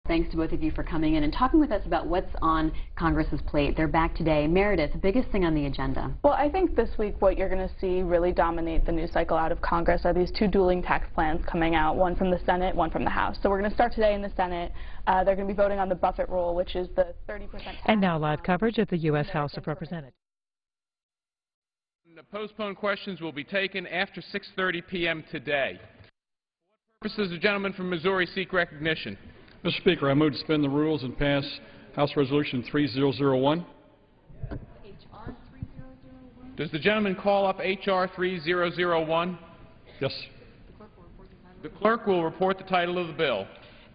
Thanks to both of you for coming in and talking with us about what's on Congress's plate. They're back today. Meredith, the biggest thing on the agenda. Well, I think this week what you're going to see really dominate the news cycle out of Congress are these two dueling tax plans coming out, one from the Senate, one from the House. So we're going to start today in the Senate. They're going to be voting on the Buffett rule, which is the 30% tax. And now live coverage at the U.S. House of Representatives. The postponed questions will be taken after 6:30 p.m. today. For what purpose does the gentleman from Missouri seek recognition? Mr. Speaker, I move to suspend the rules and pass House Resolution 3001. Does the gentleman call up H.R. 3001? Yes. The clerk will report the title of the bill.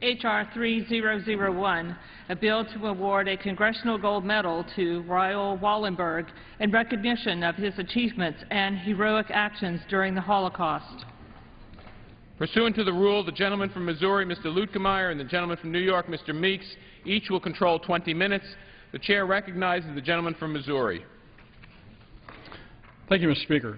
H.R. 3001, a bill to award a Congressional Gold Medal to Raoul Wallenberg in recognition of his achievements and heroic actions during the Holocaust. Pursuant to the rule, the gentleman from Missouri, Mr. Luetkemeyer, and the gentleman from New York, Mr. Meeks, each will control 20 minutes. The chair recognizes the gentleman from Missouri. Thank you, Mr. Speaker.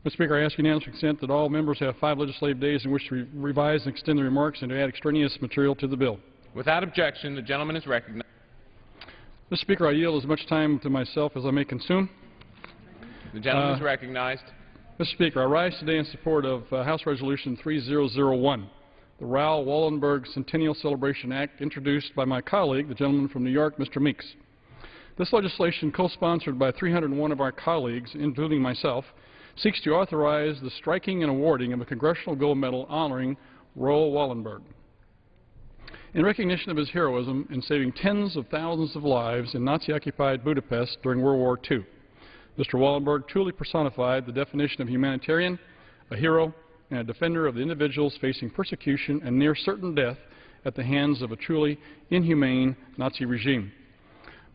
Mr. Speaker, I ask unanimous consent that all members have 5 legislative days in which to revise and extend their remarks and to add extraneous material to the bill. Without objection, the gentleman is recognized. Mr. Speaker, I yield as much time to myself as I may consume. The gentleman is recognized. Mr. Speaker, I rise today in support of House Resolution 3001, the Raoul Wallenberg Centennial Celebration Act, introduced by my colleague, the gentleman from New York, Mr. Meeks. This legislation, co-sponsored by 301 of our colleagues, including myself, seeks to authorize the striking and awarding of a Congressional Gold Medal honoring Raoul Wallenberg. In recognition of his heroism in saving tens of thousands of lives in Nazi-occupied Budapest during World War II, Mr. Wallenberg truly personified the definition of humanitarian, a hero, and a defender of the individuals facing persecution and near certain death at the hands of a truly inhumane Nazi regime.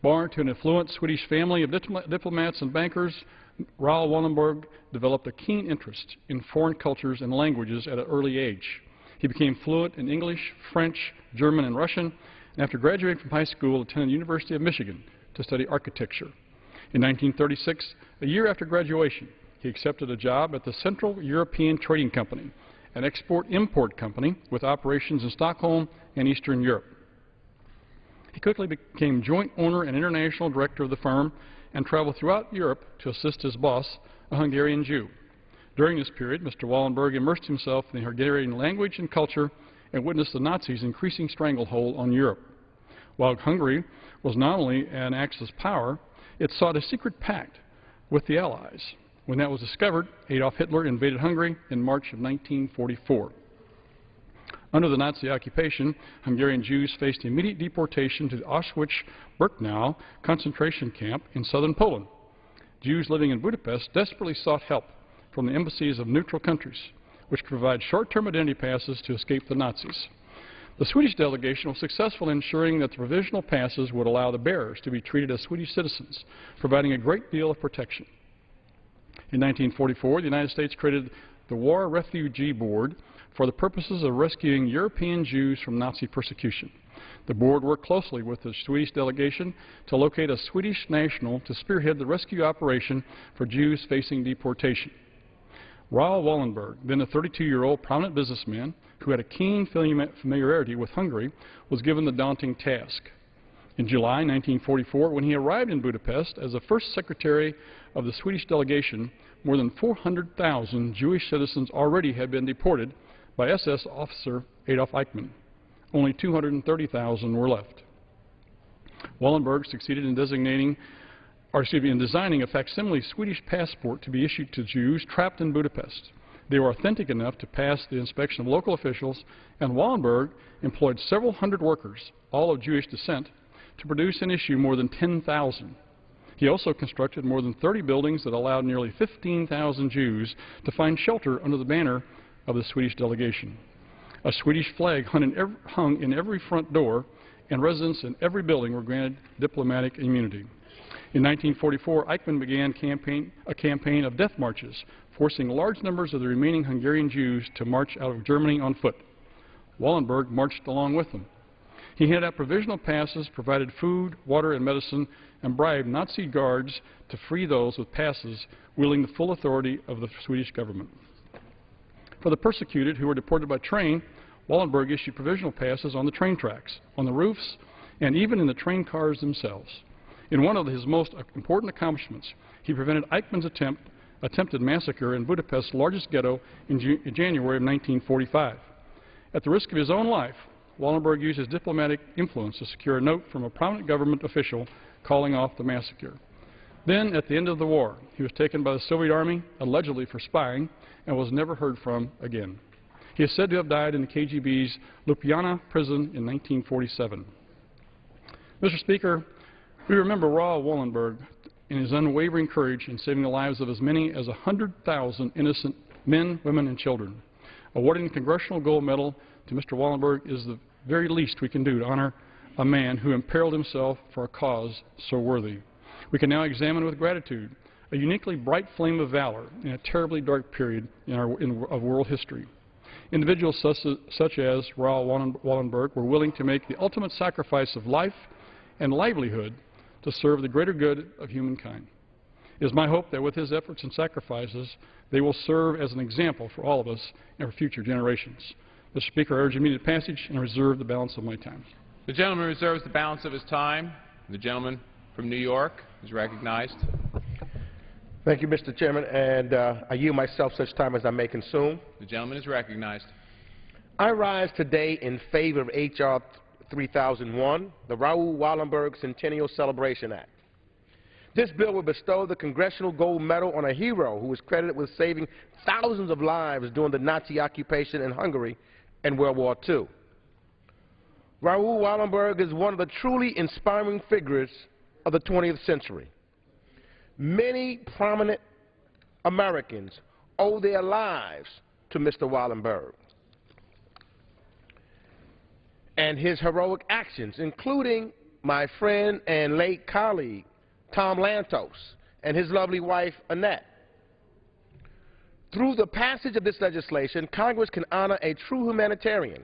Born to an affluent Swedish family of diplomats and bankers, Raoul Wallenberg developed a keen interest in foreign cultures and languages at an early age. He became fluent in English, French, German, and Russian, and after graduating from high school, attended the University of Michigan to study architecture. In 1936, a year after graduation, he accepted a job at the Central European Trading Company, an export-import company with operations in Stockholm and Eastern Europe. He quickly became joint owner and international director of the firm and traveled throughout Europe to assist his boss, a Hungarian Jew. During this period, Mr. Wallenberg immersed himself in the Hungarian language and culture and witnessed the Nazis' increasing stranglehold on Europe. While Hungary was not only an Axis power, it sought a secret pact with the Allies. When that was discovered, Adolf Hitler invaded Hungary in March of 1944. Under the Nazi occupation, Hungarian Jews faced immediate deportation to the Auschwitz-Birkenau concentration camp in southern Poland. Jews living in Budapest desperately sought help from the embassies of neutral countries, which could provide short-term identity passes to escape the Nazis. The Swedish delegation was successful in ensuring that the provisional passes would allow the bearers to be treated as Swedish citizens, providing a great deal of protection. In 1944, the United States created the War Refugee Board for the purposes of rescuing European Jews from Nazi persecution. The board worked closely with the Swedish delegation to locate a Swedish national to spearhead the rescue operation for Jews facing deportation. Raoul Wallenberg, then a 32-year-old prominent businessman who had a keen familiarity with Hungary, was given the daunting task. In July 1944, when he arrived in Budapest as the first secretary of the Swedish delegation, more than 400,000 Jewish citizens already had been deported by SS officer Adolf Eichmann. Only 230,000 were left. Wallenberg succeeded in designing a facsimile Swedish passport to be issued to Jews trapped in Budapest. They were authentic enough to pass the inspection of local officials, and Wallenberg employed several hundred workers, all of Jewish descent, to produce and issue more than 10,000. He also constructed more than 30 buildings that allowed nearly 15,000 Jews to find shelter under the banner of the Swedish delegation. A Swedish flag hung in every front door, and residents in every building were granted diplomatic immunity. In 1944, Eichmann began a campaign of death marches, forcing large numbers of the remaining Hungarian Jews to march out of Germany on foot. Wallenberg marched along with them. He handed out provisional passes, provided food, water, and medicine, and bribed Nazi guards to free those with passes wielding the full authority of the Swedish government. For the persecuted who were deported by train, Wallenberg issued provisional passes on the train tracks, on the roofs, and even in the train cars themselves. In one of his most important accomplishments, he prevented Eichmann's attempted massacre in Budapest's largest ghetto in January of 1945. At the risk of his own life, Wallenberg used his diplomatic influence to secure a note from a prominent government official calling off the massacre. Then, at the end of the war, he was taken by the Soviet Army, allegedly for spying, and was never heard from again. He is said to have died in the KGB's Ljubljana prison in 1947. Mr. Speaker, we remember Raoul Wallenberg and his unwavering courage in saving the lives of as many as 100,000 innocent men, women, and children. Awarding the Congressional Gold Medal to Mr. Wallenberg is the very least we can do to honor a man who imperiled himself for a cause so worthy. We can now examine with gratitude a uniquely bright flame of valor in a terribly dark period of world history. Individuals such as Raoul Wallenberg were willing to make the ultimate sacrifice of life and livelihood to serve the greater good of humankind. It is my hope that with his efforts and sacrifices, they will serve as an example for all of us and for future generations. Mr. Speaker, I urge immediate passage and I reserve the balance of my time. The gentleman reserves the balance of his time. The gentleman from New York is recognized. Thank you, Mr. Chairman, and I yield myself such time as I may consume. The gentleman is recognized. I rise today in favor of H.R. 3001, the Raoul Wallenberg Centennial Celebration Act. This bill will bestow the Congressional Gold Medal on a hero who was credited with saving thousands of lives during the Nazi occupation in Hungary and World War II. Raoul Wallenberg is one of the truly inspiring figures of the 20th century. Many prominent Americans owe their lives to Mr. Wallenberg and his heroic actions, including my friend and late colleague, Tom Lantos, and his lovely wife, Annette. Through the passage of this legislation, Congress can honor a true humanitarian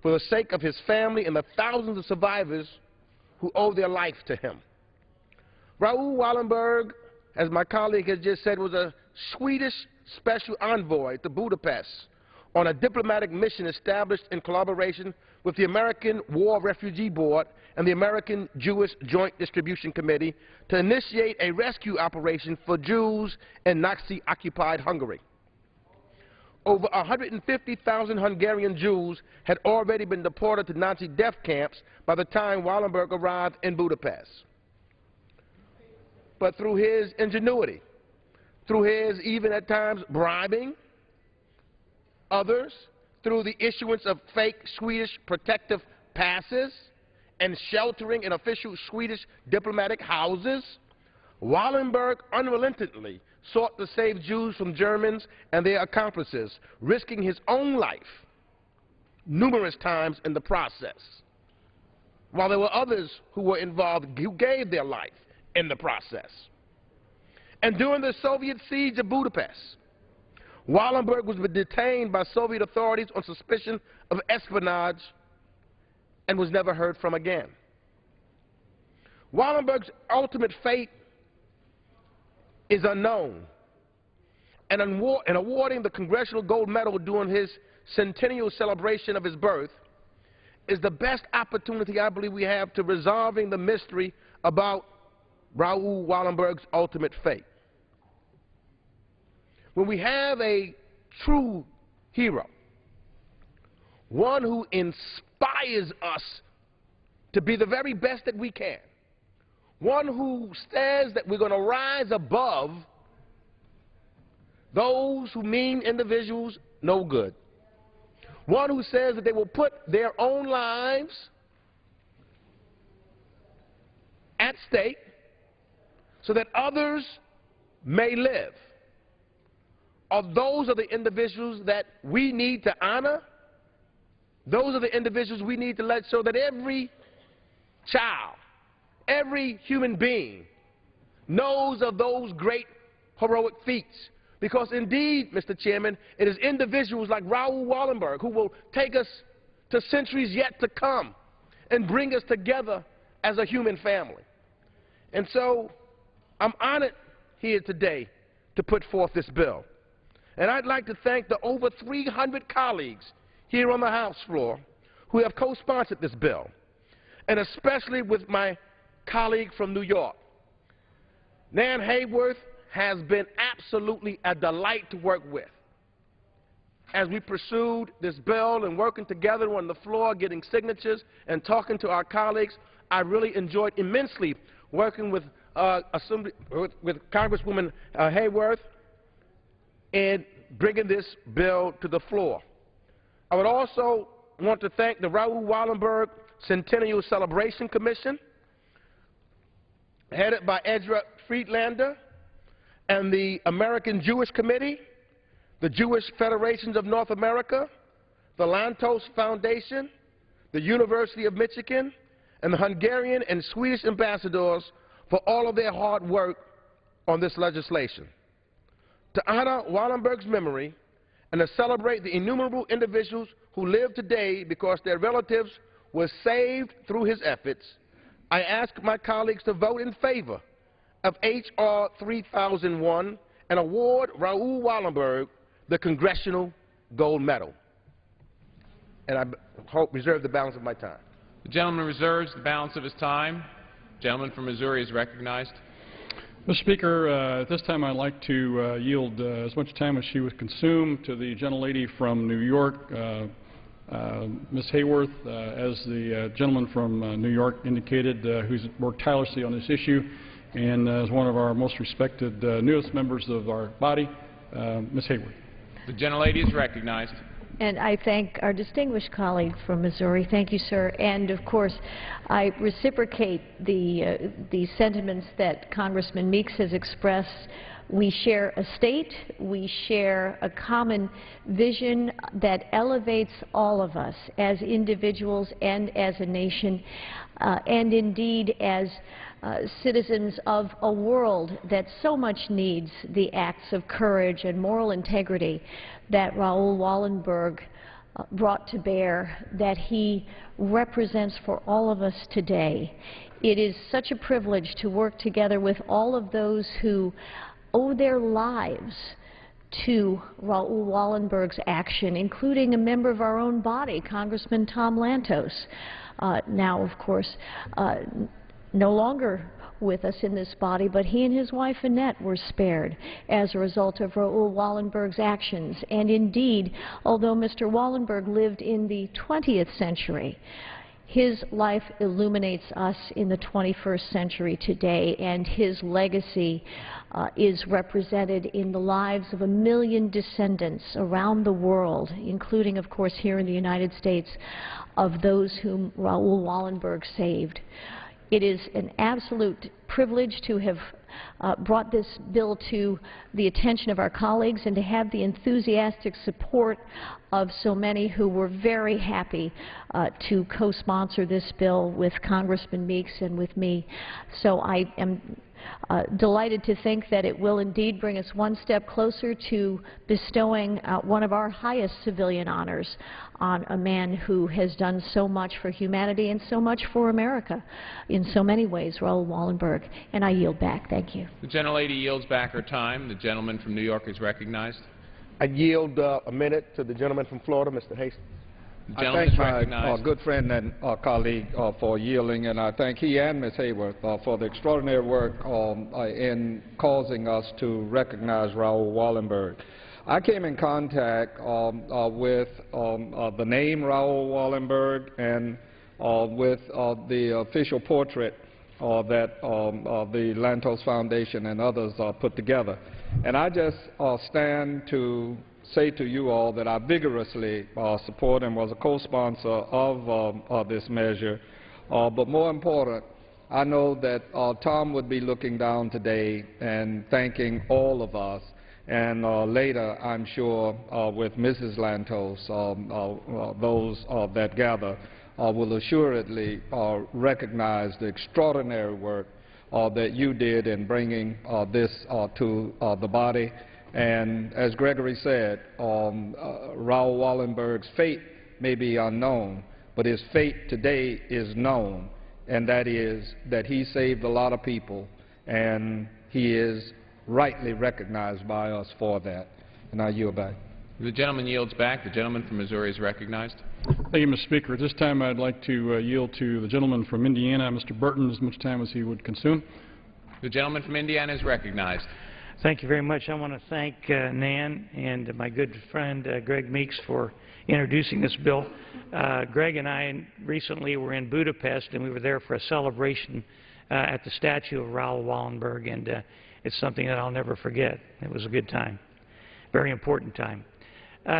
for the sake of his family and the thousands of survivors who owe their life to him. Raoul Wallenberg, as my colleague has just said, was a Swedish special envoy to Budapest on a diplomatic mission established in collaboration with the American War Refugee Board and the American Jewish Joint Distribution Committee to initiate a rescue operation for Jews in Nazi-occupied Hungary. Over 150,000 Hungarian Jews had already been deported to Nazi death camps by the time Wallenberg arrived in Budapest. But through his ingenuity, through his even at times bribing others, through the issuance of fake Swedish protective passes and sheltering in official Swedish diplomatic houses, Wallenberg unrelentingly sought to save Jews from Germans and their accomplices, risking his own life numerous times in the process, while there were others who were involved who gave their life in the process. And during the Soviet siege of Budapest, Wallenberg was detained by Soviet authorities on suspicion of espionage and was never heard from again. Wallenberg's ultimate fate is unknown, and awarding the Congressional Gold Medal during his centennial celebration of his birth is the best opportunity I believe we have to resolving the mystery about Raoul Wallenberg's ultimate fate. When we have a true hero, one who inspires us to be the very best that we can, one who says that we're going to rise above those who mean individuals no good, one who says that they will put their own lives at stake so that others may live. Those are the individuals that we need to honor. Those are the individuals we need to let so that every child, every human being knows of those great heroic feats. Because indeed, Mr. Chairman, it is individuals like Raoul Wallenberg who will take us to centuries yet to come and bring us together as a human family. And so I'm honored here today to put forth this bill. And I'd like to thank the over 300 colleagues here on the House floor who have co-sponsored this bill, and especially with my colleague from New York. Nan Hayworth has been absolutely a delight to work with. As we pursued this bill and working together on the floor, getting signatures and talking to our colleagues, I really enjoyed immensely working with Congresswoman Hayworth in bringing this bill to the floor. I would also want to thank the Raoul Wallenberg Centennial Celebration Commission, headed by Ezra Friedlander, and the American Jewish Committee, the Jewish Federations of North America, the Lantos Foundation, the University of Michigan, and the Hungarian and Swedish ambassadors for all of their hard work on this legislation. To honor Wallenberg's memory and to celebrate the innumerable individuals who live today because their relatives were saved through his efforts, I ask my colleagues to vote in favor of H.R. 3001 and award Raoul Wallenberg the Congressional Gold Medal. And I reserve the balance of my time. The gentleman reserves the balance of his time. The gentleman from Missouri is recognized. Mr. Speaker, at this time I'd like to yield as much time as she would consume to the gentlelady from New York, Ms. Hayworth, as the gentleman from New York indicated, who's worked tirelessly on this issue and is one of our most respected newest members of our body, Ms. Hayworth. The gentlelady is recognized. And I thank our distinguished colleague from Missouri. Thank you, sir. And, of course, I reciprocate the sentiments that Congressman Meeks has expressed. We share a state. We share a common vision that elevates all of us as individuals and as a nation, and indeed as citizens of a world that so much needs the acts of courage and moral integrity that Raoul Wallenberg brought to bear, that he represents for all of us today. It is such a privilege to work together with all of those who owe their lives to Raoul Wallenberg's action, including a member of our own body, Congressman Tom Lantos, now, of course, no longer with us in this body, but he and his wife Annette were spared as a result of Raoul Wallenberg's actions. And indeed, although Mr. Wallenberg lived in the 20th century, his life illuminates us in the 21st century today, and his legacy is represented in the lives of 1 million descendants around the world, including, of course, here in the United States, of those whom Raoul Wallenberg saved. It is an absolute privilege to have brought this bill to the attention of our colleagues and to have the enthusiastic support of so many who were very happy to co-sponsor this bill with Congressman Meeks and with me. So I am delighted to think that it will indeed bring us one step closer to bestowing one of our highest civilian honors on a man who has done so much for humanity and so much for America in so many ways, Raoul Wallenberg. And I yield back. Thank you. The gentlelady yields back her time. The gentleman from New York is recognized. I yield a minute to the gentleman from Florida, Mr. Hastings. The I gentleman thank is my recognized. good friend and colleague for yielding, and I thank he and Ms. Hayworth for the extraordinary work in causing us to recognize Raoul Wallenberg. I came in contact with the name Raoul Wallenberg and with the official portrait that the Lantos Foundation and others put together. And I just stand to say to you all that I vigorously support and was a co-sponsor of this measure. But more important, I know that Tom would be looking down today and thanking all of us. And later, I'm sure, with Mrs. Lantos, those that gather will assuredly recognize the extraordinary work that you did in bringing this to the body. And as Gregory said, Raoul Wallenberg's fate may be unknown, but his fate today is known, and that is that he saved a lot of people, and he is rightly recognized by us for that. and I yield back. The gentleman yields back. The gentleman from Missouri is recognized. Thank you, Mr. Speaker. At this time, I'd like to yield to the gentleman from Indiana, Mr. Burton, as much time as he would consume. The gentleman from Indiana is recognized. Thank you very much. I want to thank Nan and my good friend Greg Meeks for introducing this bill. Greg and I recently were in Budapest, and we were there for a celebration at the statue of Raoul Wallenberg, and it's something that I'll never forget. It was a good time, very important time.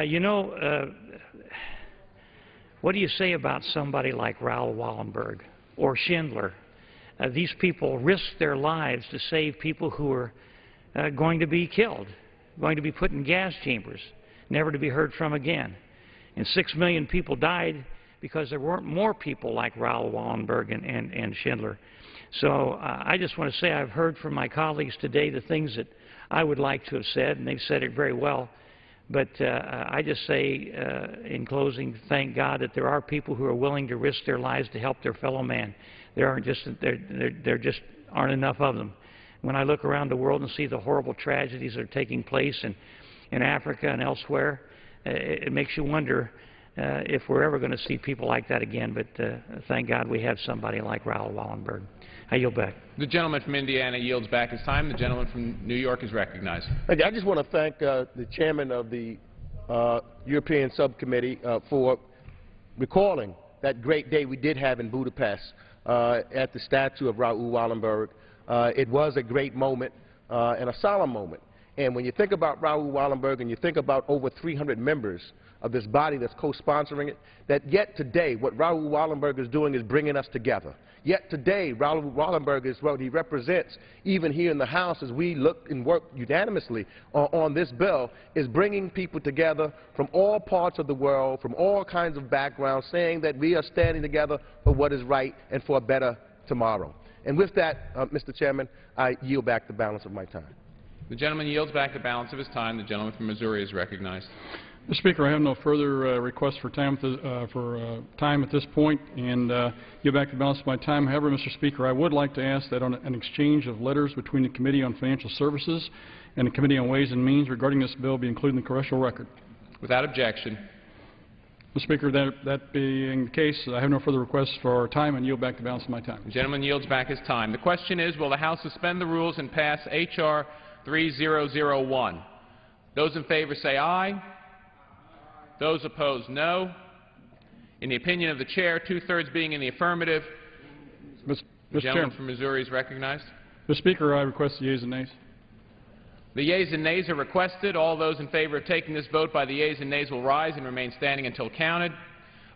You know, what do you say about somebody like Raoul Wallenberg or Schindler? These people risked their lives to save people who were going to be killed, going to be put in gas chambers, never to be heard from again. And 6 million people died because there weren't more people like Raoul Wallenberg and Schindler. So I just want to say I've heard from my colleagues today the things that I would like to have said, and they've said it very well. But I just say, in closing, thank God that there are people who are willing to risk their lives to help their fellow man. There just aren't enough of them. When I look around the world and see the horrible tragedies that are taking place in Africa and elsewhere, it makes you wonder if we're ever going to see people like that again. But thank God we have somebody like Raoul Wallenberg. I yield back. The gentleman from Indiana yields back his time. The gentleman from New York is recognized. I just want to thank the chairman of the European Subcommittee for recalling that great day we did have in Budapest at the statue of Raoul Wallenberg. It was a great moment and a solemn moment. And when you think about Raoul Wallenberg and you think about over 300 members of this body that's co-sponsoring it, that yet today what Raoul Wallenberg is doing is bringing us together. Yet today, Raoul Wallenberg is what he represents, even here in the House, as we look and work unanimously on this bill, is bringing people together from all parts of the world, from all kinds of backgrounds, saying that we are standing together for what is right and for a better tomorrow. And with that, Mr. Chairman, I yield back the balance of my time. The gentleman yields back the balance of his time. The gentleman from Missouri is recognized. Mr. Speaker, I have no further requests for time at this point, and give back the balance of my time. However, Mr. Speaker, I would like to ask that on an exchange of letters between the Committee on Financial Services and the Committee on Ways and Means regarding this bill be included in the congressional record. Without objection. Mr. Speaker, that being the case, I have no further requests for time and yield back the balance of my time. The gentleman yields back his time. The question is, will the House suspend the rules and pass H.R. 3001? Those in favor say aye. Those opposed, no. In the opinion of the chair, two-thirds being in the affirmative, the gentleman from Missouri is recognized. Mr. Speaker, I request the yeas and nays. The yeas and nays are requested. All those in favor of taking this vote by the yeas and nays will rise and remain standing until counted.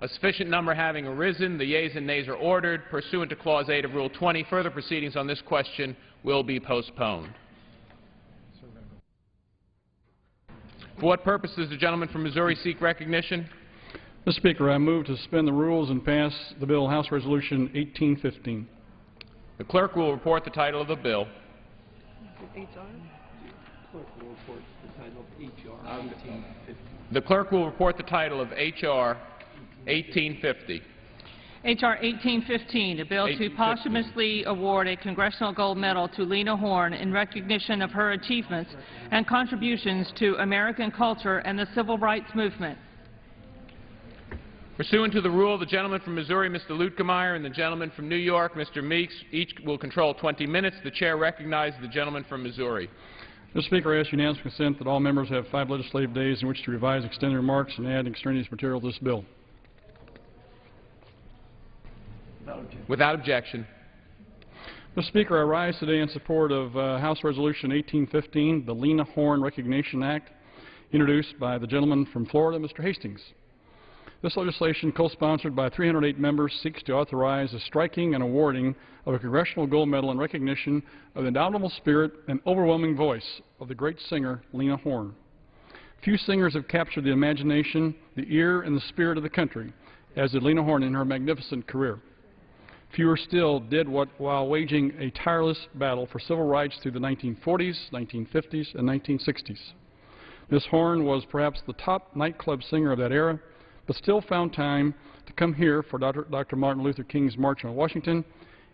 A sufficient number having arisen, the yeas and nays are ordered. Pursuant to Clause 8 of Rule 20, further proceedings on this question will be postponed. For what purpose does the gentleman from Missouri seek recognition? Mr. Speaker, I move to suspend the rules and pass the bill, House Resolution 1815. The clerk will report the title of the bill. The clerk will report the title of H.R. 1850. H.R. 1815, a bill to posthumously award a Congressional Gold Medal to Lena Horne in recognition of her achievements and contributions to American culture and the Civil Rights Movement. Pursuant to the rule, the gentleman from Missouri, Mr. Luetkemeyer, and the gentleman from New York, Mr. Meeks, each will control 20 minutes. The chair recognizes the gentleman from Missouri. Mr. Speaker, I ask unanimous consent that all members have 5 legislative days in which to revise extended remarks and add extraneous material to this bill. Without objection. Mr. Speaker, I rise today in support of House Resolution 1815, the Lena Horne Recognition Act, introduced by the gentleman from Florida, Mr. Hastings. This legislation, co-sponsored by 308 members, seeks to authorize the striking and awarding of a Congressional Gold Medal in recognition of the indomitable spirit and overwhelming voice of the great singer Lena Horne. Few singers have captured the imagination, the ear, and the spirit of the country, as did Lena Horne in her magnificent career. Fewer still did what while waging a tireless battle for civil rights through the 1940s, 1950s, and 1960s. Miss Horne was perhaps the top nightclub singer of that era, but still found time to come here for Dr. Martin Luther King's March on Washington,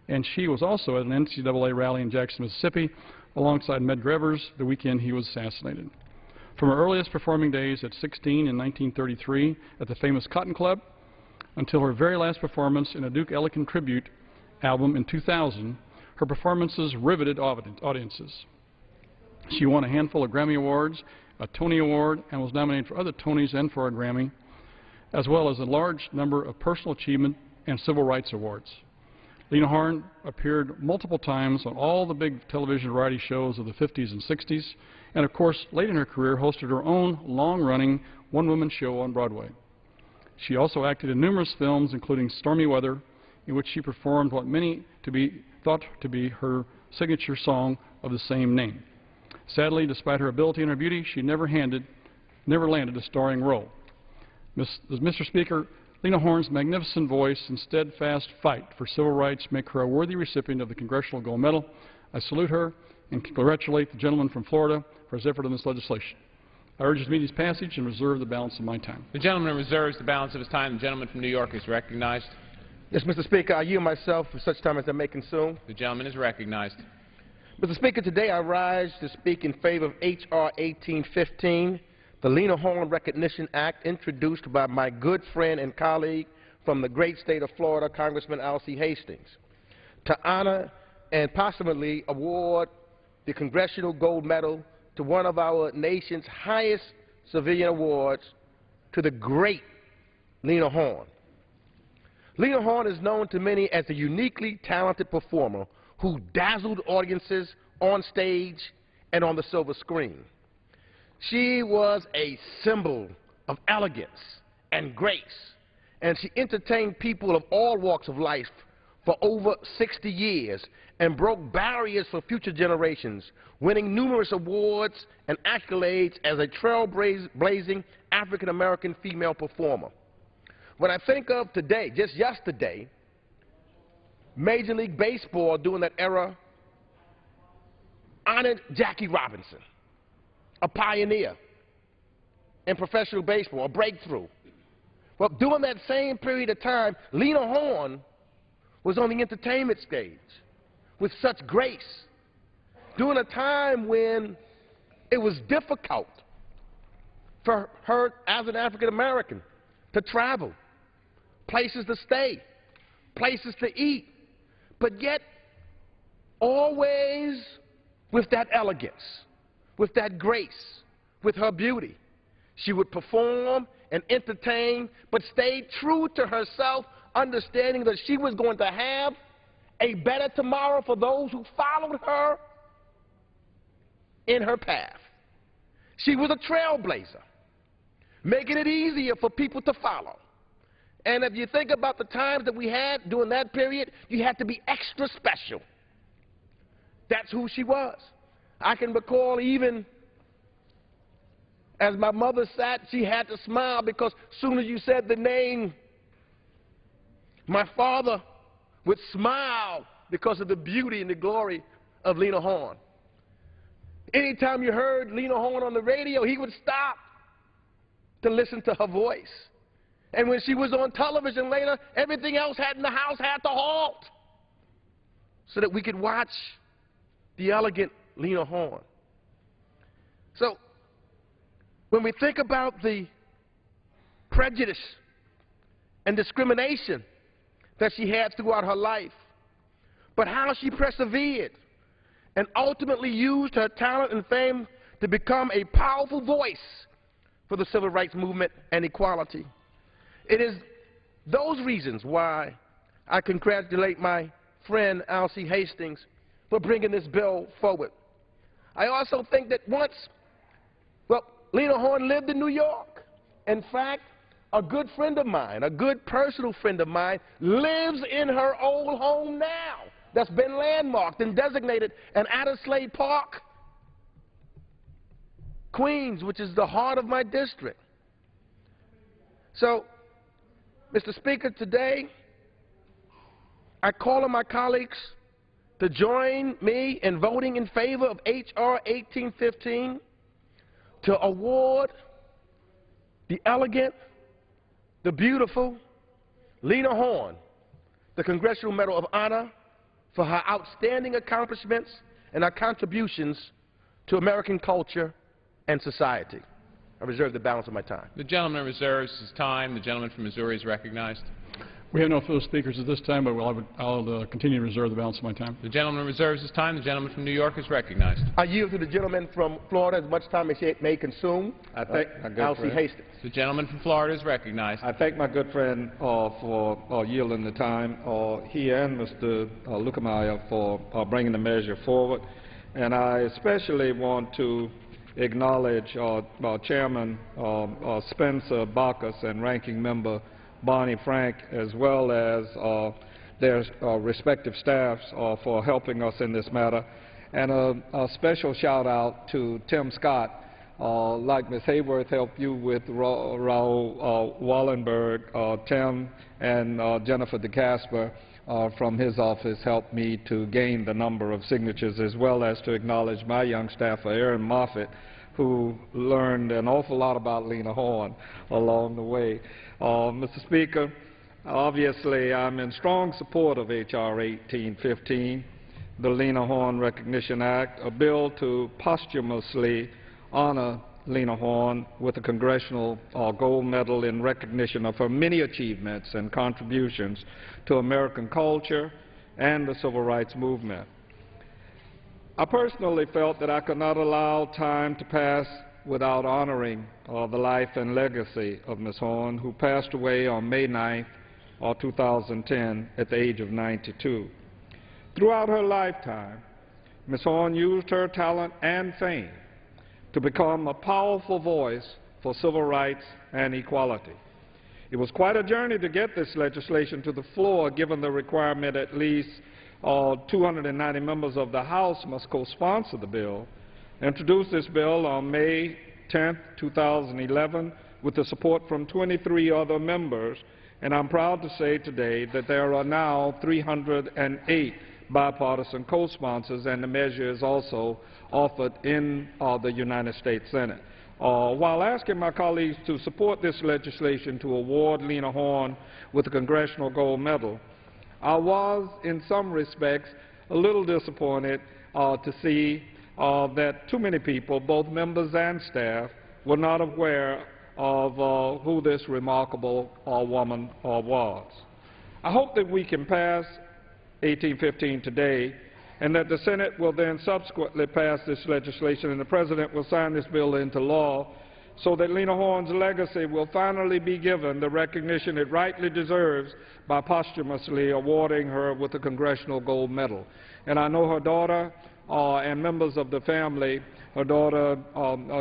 and she was also at an NCAA rally in Jackson, Mississippi, alongside Medgar Evers the weekend he was assassinated. From her earliest performing days at 16 in 1933 at the famous Cotton Club until her very last performance in a Duke Ellington tribute album in 2000, her performances riveted audiences. She won a handful of Grammy Awards, a Tony Award, and was nominated for other Tonys and for a Grammy, as well as a large number of personal achievement and civil rights awards. Lena Horne appeared multiple times on all the big television variety shows of the 50s and 60s, and of course, late in her career, hosted her own long-running one-woman show on Broadway. She also acted in numerous films, including Stormy Weather, in which she performed what many thought to be her signature song of the same name. Sadly, despite her ability and her beauty, she never landed a starring role. Mr. Speaker, Lena Horne's magnificent voice and steadfast fight for civil rights make her a worthy recipient of the Congressional Gold Medal. I salute her and congratulate the gentleman from Florida for his effort on this legislation. I urge this meeting's passage and reserve the balance of my time. The gentleman reserves the balance of his time. The gentleman from New York is recognized. Yes, Mr. Speaker, I yield myself for such time as I may consume. The gentleman is recognized. Mr. Speaker, today I rise to speak in favor of H.R. 1815, the Lena Horne Recognition Act, introduced by my good friend and colleague from the great state of Florida, Congressman Alcee Hastings, to honor and possibly award the Congressional Gold Medal to one of our nation's highest civilian awards, to the great Lena Horne. Lena Horne is known to many as a uniquely talented performer who dazzled audiences on stage and on the silver screen. She was a symbol of elegance and grace, and she entertained people of all walks of life for over 60 years and broke barriers for future generations, winning numerous awards and accolades as a trailblazing African-American female performer. When I think of today, just yesterday, Major League Baseball during that era honored Jackie Robinson, a pioneer in professional baseball, a breakthrough. Well, during that same period of time, Lena Horne was on the entertainment stage with such grace during a time when it was difficult for her as an African American to travel, places to stay, places to eat, but yet always with that elegance, with that grace, with her beauty. She would perform and entertain, but stayed true to herself, understanding that she was going to have a better tomorrow for those who followed her in her path. She was a trailblazer, making it easier for people to follow. And if you think about the times that we had during that period, you had to be extra special. That's who she was. I can recall even as my mother sat, she had to smile because as soon as you said the name, my father would smile because of the beauty and the glory of Lena Horne. Anytime you heard Lena Horne on the radio, he would stop to listen to her voice. And when she was on television later, everything else in the house had to halt so that we could watch the elegant Lena Horne. So when we think about the prejudice and discrimination that she had throughout her life, but how she persevered and ultimately used her talent and fame to become a powerful voice for the civil rights movement and equality. It is those reasons why I congratulate my friend Alcee Hastings for bringing this bill forward. I also think that once, well, Lena Horne lived in New York. In fact, a good friend of mine, a good personal friend of mine, lives in her old home now that's been landmarked and designated an Adderslade Park, Queens, which is the heart of my district. So, Mr. Speaker, today I call on my colleagues to join me in voting in favor of H.R. 1815 to award the elegant, the beautiful Lena Horne the Congressional Medal of Honor for her outstanding accomplishments and her contributions to American culture and society. I reserve the balance of my time. The gentleman reserves his time. The gentleman from Missouri is recognized. We have no further speakers at this time, but I'll continue to reserve the balance of my time. The gentleman reserves his time. The gentleman from New York is recognized. I yield to the gentleman from Florida as much time as he may consume. I thank my good Alcee friend. Hastings. The gentleman from Florida is recognized. I thank my good friend for yielding the time. He and Mr. Lukemeyer for bringing the measure forward. And I especially want to acknowledge Chairman Spencer Baucus and Ranking Member Barney Frank, as well as their respective staffs for helping us in this matter. And a special shout out to Tim Scott, like Ms. Hayworth helped you with Raoul Wallenberg. Tim and Jennifer DeCasper from his office helped me to gain the number of signatures, as well as to acknowledge my young staffer, Aaron Moffitt, who learned an awful lot about Lena Horne along the way. Mr. Speaker, obviously I'm in strong support of H.R. 1815, the Lena Horne Recognition Act, a bill to posthumously honor Lena Horne with a Congressional Gold Medal in recognition of her many achievements and contributions to American culture and the Civil Rights Movement. I personally felt that I could not allow time to pass without honoring the life and legacy of Ms. Horne, who passed away on May 9th, 2010, at the age of 92. Throughout her lifetime, Ms. Horne used her talent and fame to become a powerful voice for civil rights and equality. It was quite a journey to get this legislation to the floor, given the requirement at least 290 members of the House must co-sponsor the bill. Introduced this bill on May 10, 2011, with the support from 23 other members, and I'm proud to say today that there are now 308 bipartisan co-sponsors, and the measure is also offered in the United States Senate. While asking my colleagues to support this legislation to award Lena Horne with a Congressional Gold Medal, I was, in some respects, a little disappointed to see that too many people, both members and staff, were not aware of who this remarkable woman was. I hope that we can pass 1815 today, and that the Senate will then subsequently pass this legislation and the President will sign this bill into law, so that Lena Horne's legacy will finally be given the recognition it rightly deserves by posthumously awarding her with the Congressional Gold Medal. And I know her daughter and members of the family, her daughter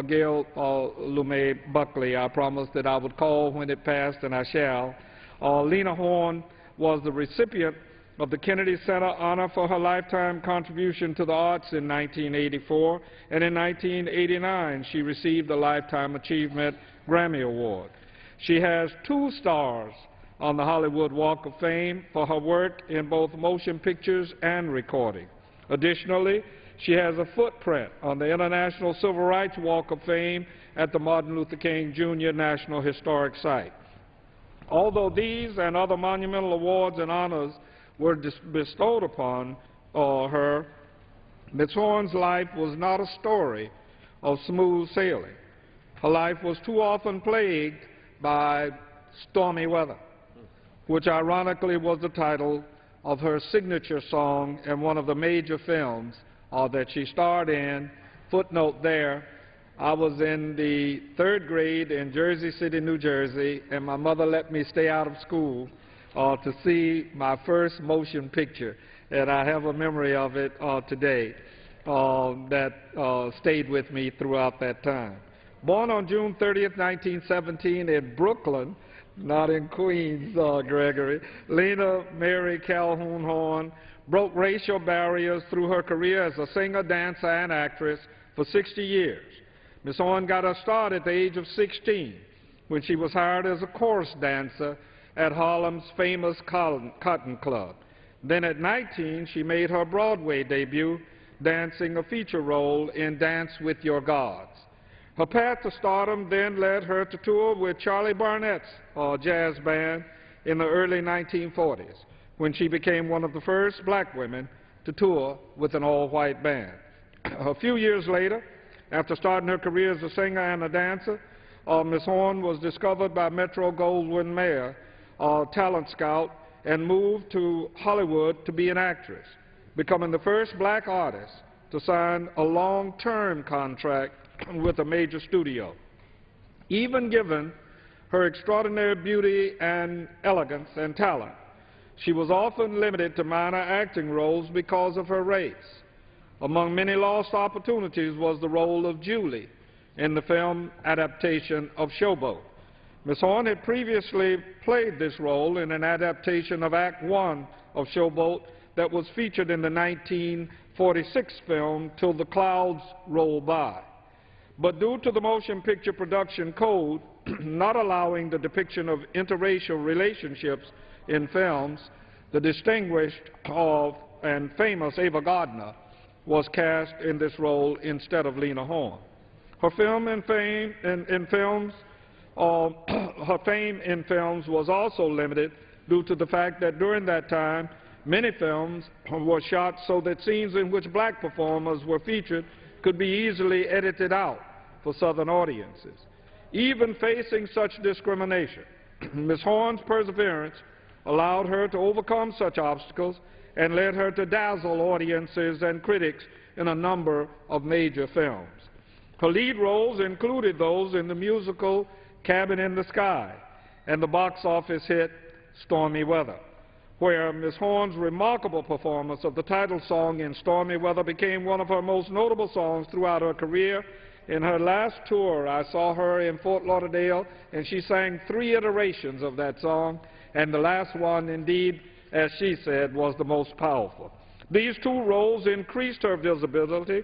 Gail Lumé Buckley, I promised that I would call when it passed, and I shall. Lena Horne was the recipient of the Kennedy Center Honor for her lifetime contribution to the arts in 1984, and in 1989 she received the Lifetime Achievement Grammy Award. She has 2 stars on the Hollywood Walk of Fame for her work in both motion pictures and recording. Additionally, she has a footprint on the International Civil Rights Walk of Fame at the Martin Luther King Jr. National Historic Site. Although these and other monumental awards and honors were bestowed upon her, Ms. Horne's life was not a story of smooth sailing. Her life was too often plagued by stormy weather, which ironically was the title of her signature song in one of the major films that she starred in. Footnote there, I was in the 3rd grade in Jersey City, New Jersey, and my mother let me stay out of school to see my first motion picture, and I have a memory of it today that stayed with me throughout that time. Born on June 30th, 1917 in Brooklyn, not in Queens, Gregory, Lena Mary Calhoun Horne broke racial barriers through her career as a singer, dancer, and actress for 60 years. Ms. Horne got her start at the age of 16 when she was hired as a chorus dancer at Harlem's famous Cotton Club. Then at 19, she made her Broadway debut, dancing a feature role in Dance with Your Gods. Her path to stardom then led her to tour with Charlie Barnett's jazz band in the early 1940s, when she became one of the first black women to tour with an all-white band. A few years later, After starting her career as a singer and a dancer, Ms. Horne was discovered by Metro-Goldwyn-Mayer talent scout and moved to Hollywood to be an actress, becoming the first black artist to sign a long-term contract with a major studio. Even given her extraordinary beauty and elegance and talent, she was often limited to minor acting roles because of her race. Among many lost opportunities was the role of Julie in the film adaptation of Showboat. Ms. Horne had previously played this role in an adaptation of Act One of Showboat that was featured in the 1946 film Till the Clouds Roll By. But due to the motion picture production code not allowing the depiction of interracial relationships in films, the distinguished and famous Ava Gardner was cast in this role instead of Lena Horne. Her fame in films was also limited due to the fact that during that time, many films were shot so that scenes in which black performers were featured could be easily edited out for Southern audiences. Even facing such discrimination, Ms. Horne's perseverance allowed her to overcome such obstacles and led her to dazzle audiences and critics in a number of major films. Her lead roles included those in the musical Cabin in the Sky and the box office hit Stormy Weather, where Ms. Horne's remarkable performance of the title song in Stormy Weather became one of her most notable songs throughout her career. In her last tour, I saw her in Fort Lauderdale, and she sang 3 iterations of that song, and the last one, indeed, as she said, was the most powerful. These 2 roles increased her visibility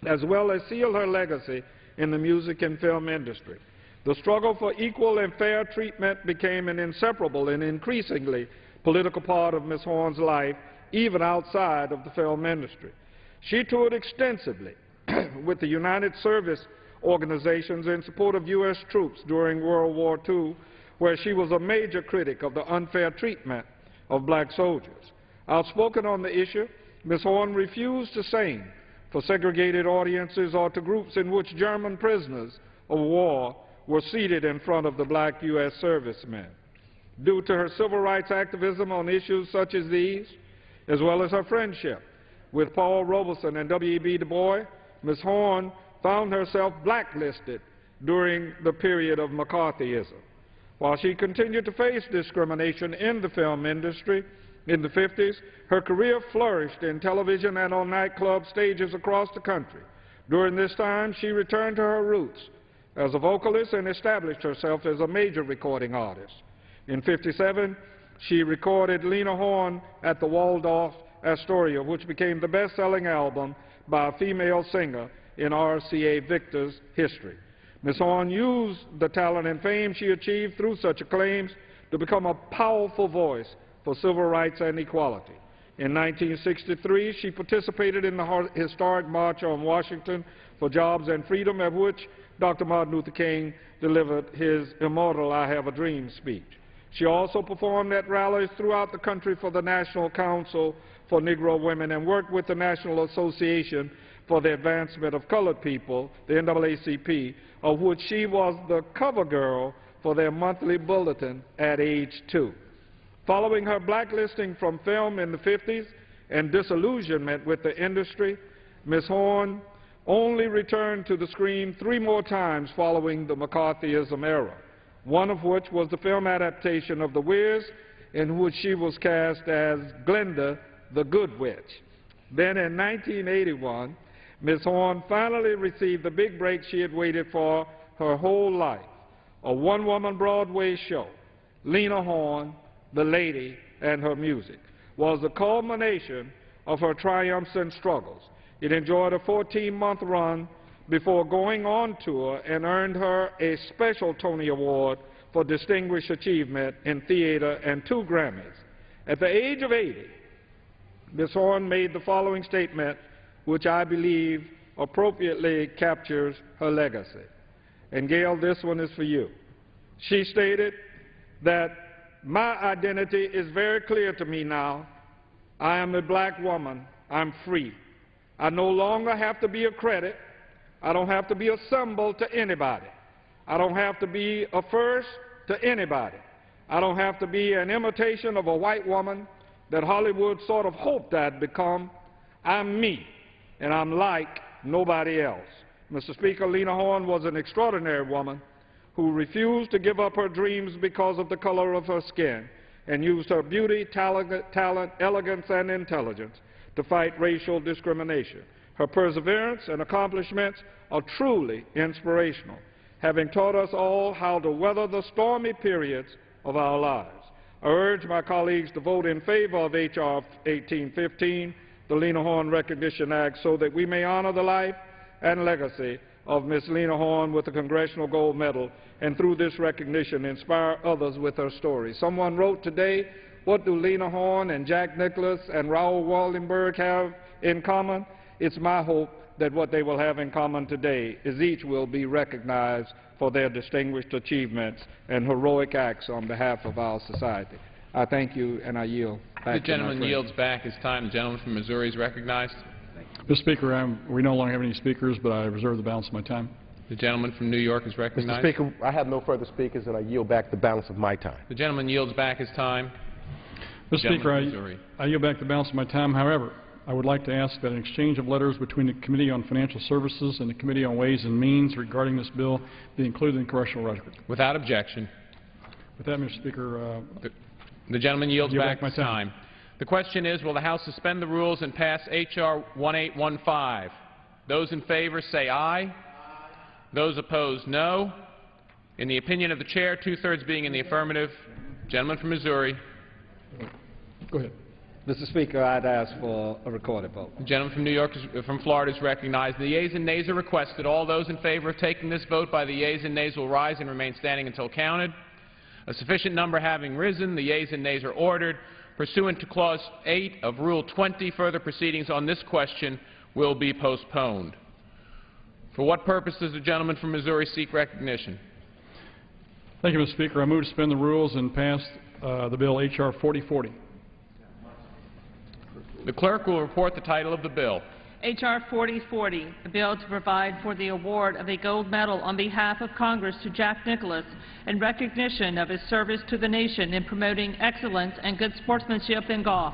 as well as sealed her legacy in the music and film industry. The struggle for equal and fair treatment became an inseparable and increasingly political part of Ms. Horne's life, even outside of the film industry. She toured extensively with the United Service Organizations in support of U.S. troops during World War II, where she was a major critic of the unfair treatment of black soldiers. Outspoken on the issue, Ms. Horne refused to sing for segregated audiences or to groups in which German prisoners of war were seated in front of the black U.S. servicemen. Due to her civil rights activism on issues such as these, as well as her friendship with Paul Robeson and W.E.B. Du Bois, Ms. Horne found herself blacklisted during the period of McCarthyism. While she continued to face discrimination in the film industry in the 50s, her career flourished in television and on nightclub stages across the country. During this time, she returned to her roots as a vocalist and established herself as a major recording artist. In 1957, she recorded Lena Horne at the Waldorf Astoria, which became the best-selling album by a female singer in RCA Victor's history. Ms. Horne used the talent and fame she achieved through such acclaims to become a powerful voice for civil rights and equality. In 1963, she participated in the historic March on Washington for Jobs and Freedom, at which Dr. Martin Luther King delivered his immortal I Have a Dream speech. She also performed at rallies throughout the country for the National Council for Negro Women and worked with the National Association for the Advancement of Colored People, the NAACP, of which she was the cover girl for their monthly bulletin at age 2. Following her blacklisting from film in the 50s and disillusionment with the industry, Ms. Horne only returned to the screen 3 more times following the McCarthyism era, one of which was the film adaptation of The Wiz, in which she was cast as Glinda the Good Witch. Then in 1981, Ms. Horne finally received the big break she had waited for her whole life, a one-woman Broadway show, Lena Horne, the Lady and Her Music, was the culmination of her triumphs and struggles. It enjoyed a 14-month run before going on tour and earned her a special Tony Award for Distinguished Achievement in Theater and 2 Grammys. At the age of 80, Ms. Horne made the following statement, which I believe appropriately captures her legacy. And Gail, this one is for you. She stated that my identity is very clear to me now. I am a black woman. I'm free. I no longer have to be a credit I don't have to be a symbol to anybody. I don't have to be a first to anybody. I don't have to be an imitation of a white woman that Hollywood sort of hoped I'd become. I'm me, and I'm like nobody else. Mr. Speaker, Lena Horne was an extraordinary woman who refused to give up her dreams because of the color of her skin and used her beauty, talent, elegance, and intelligence to fight racial discrimination. Her perseverance and accomplishments are truly inspirational, having taught us all how to weather the stormy periods of our lives. I urge my colleagues to vote in favor of H.R. 1815, the Lena Horne Recognition Act, so that we may honor the life and legacy of Ms. Lena Horne with the Congressional Gold Medal, and through this recognition inspire others with her story. Someone wrote today, what do Lena Horne and Jack Nicklaus and Raoul Wallenberg have in common? It's my hope that what they will have in common today is each will be recognized for their distinguished achievements and heroic acts on behalf of our society. I thank you, and I yield back to my friend. The gentleman yields back his time. The gentleman from Missouri is recognized. Mr. Speaker, we no longer have any speakers, but I reserve the balance of my time. The gentleman from New York is recognized. Mr. Speaker, I have no further speakers, and I yield back the balance of my time. The gentleman yields back his time. Mr. Speaker, I yield back the balance of my time. However, I would like to ask that an exchange of letters between the Committee on Financial Services and the Committee on Ways and Means regarding this bill be included in the congressional record. Without objection. With that, Mr. Speaker, the gentleman yields back his time. The question is, will the House suspend the rules and pass H.R. 1815? Those in favor say aye. Aye. Those opposed, no. In the opinion of the chair, two-thirds being in the affirmative. Gentleman from Missouri. Go ahead. Mr. Speaker, I'd ask for a recorded vote. The gentleman from New York, from Florida, is recognized. The yeas and nays are requested. All those in favor of taking this vote by the yeas and nays will rise and remain standing until counted. A sufficient number having risen, the yeas and nays are ordered. Pursuant to Clause 8 of Rule 20, further proceedings on this question will be postponed. For what purpose does the gentleman from Missouri seek recognition? Thank you, Mr. Speaker. I move to suspend the rules and pass the bill H.R. 4040. The clerk will report the title of the bill. H.R. 4040, a bill to provide for the award of a gold medal on behalf of Congress to Jack Nicklaus in recognition of his service to the nation in promoting excellence and good sportsmanship in golf.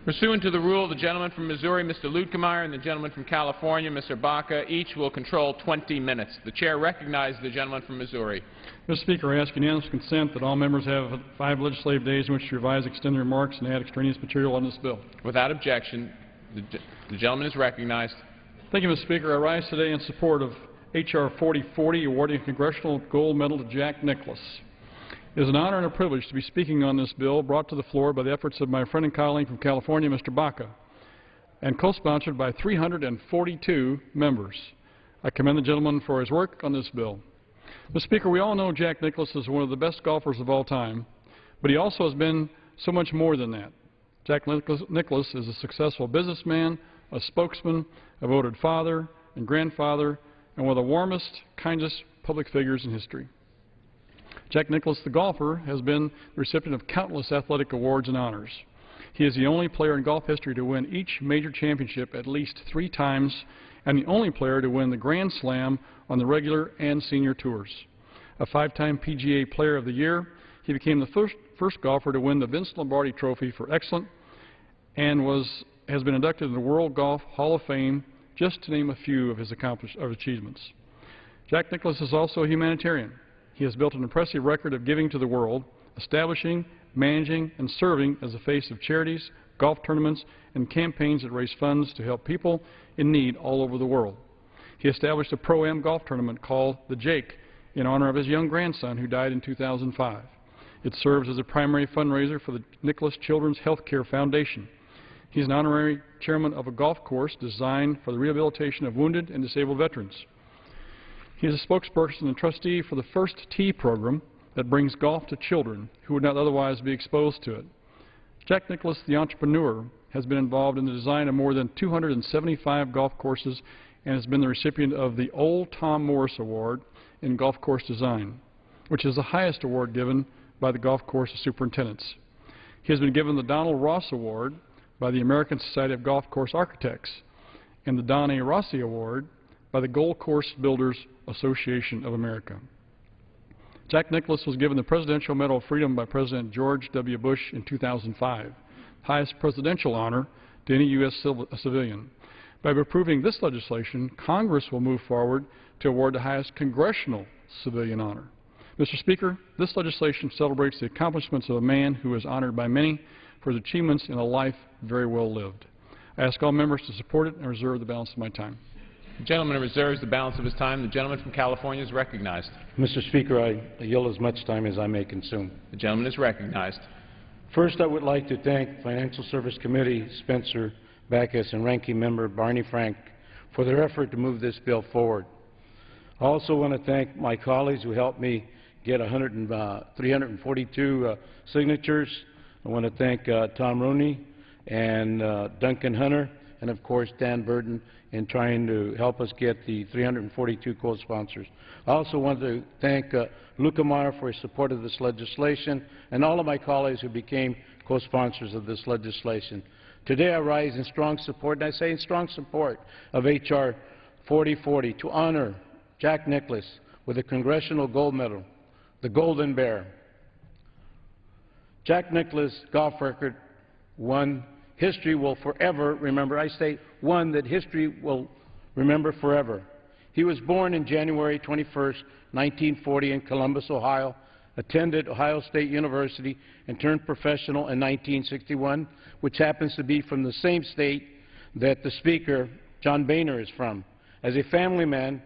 Pursuant to the rule, the gentleman from Missouri, Mr. Luetkemeyer, and the gentleman from California, Mr. Baca, each will control 20 minutes. The chair recognizes the gentleman from Missouri. Mr. Speaker, I ask unanimous consent that all members have 5 legislative days in which to revise, extend their remarks, and add extraneous material on this bill. Without objection, the gentleman is recognized. Thank you, Mr. Speaker. I rise today in support of H.R. 4040, awarding a Congressional Gold Medal to Jack Nicklaus. It is an honor and a privilege to be speaking on this bill brought to the floor by the efforts of my friend and colleague from California, Mr. Baca, and co-sponsored by 342 members. I commend the gentleman for his work on this bill. Mr. Speaker, we all know Jack Nicklaus is one of the best golfers of all time, but he also has been so much more than that. Jack Nicklaus is a successful businessman, a spokesman, a voted father and grandfather, and one of the warmest, kindest public figures in history. Jack Nicklaus, the golfer, has been the recipient of countless athletic awards and honors. He is the only player in golf history to win each major championship at least 3 times, and the only player to win the Grand Slam on the regular and senior tours. A 5-time PGA Player of the Year, he became the first golfer to win the Vince Lombardi Trophy for Excellence and has been inducted in the World Golf Hall of Fame, just to name a few of his achievements. Jack Nicklaus is also a humanitarian. He has built an impressive record of giving to the world, establishing, managing, and serving as the face of charities, golf tournaments, and campaigns that raise funds to help people in need all over the world. He established a Pro-Am golf tournament called the Jake in honor of his young grandson who died in 2005. It serves as a primary fundraiser for the Nicklaus Children's Health Care Foundation. He's an honorary chairman of a golf course designed for the rehabilitation of wounded and disabled veterans. He is a spokesperson and trustee for the First Tee program that brings golf to children who would not otherwise be exposed to it. Jack Nicklaus, the entrepreneur, has been involved in the design of more than 275 golf courses and has been the recipient of the Old Tom Morris Award in golf course design, which is the highest award given by the Golf Course Superintendents. He has been given the Donald Ross Award by the American Society of Golf Course Architects and the Don A. Rossi Award by the Gold Course Builders Association of America. Jack Nicklaus was given the Presidential Medal of Freedom by President George W. Bush in 2005, highest presidential honor to any U.S. civilian. By approving this legislation, Congress will move forward to award the highest congressional civilian honor. Mr. Speaker, this legislation celebrates the accomplishments of a man who is honored by many for his achievements in a life very well lived. I ask all members to support it and reserve the balance of my time. The gentleman reserves the balance of his time. The gentleman from California is recognized. Mr. Speaker, I yield as much time as I may consume. The gentleman is recognized. First, I would like to thank Financial Service Committee Spencer Backus and Ranking Member Barney Frank for their effort to move this bill forward. I also want to thank my colleagues who helped me get 342 signatures. I want to thank Tom Rooney and Duncan Hunter and, of course, Dan Burton in trying to help us get the 342 co-sponsors. I also want to thank Luca Meyer for his support of this legislation and all of my colleagues who became co-sponsors of this legislation. Today I rise in strong support, and I say in strong support, of H.R. 4040 to honor Jack Nicklaus with a Congressional Gold Medal, the Golden Bear. Jack Nicklaus' golf record, one history will forever remember. I say one that history will remember forever. He was born in January 21st, 1940 in Columbus, Ohio, attended Ohio State University, and turned professional in 1961, which happens to be from the same state that the Speaker, John Boehner, is from. As a family man,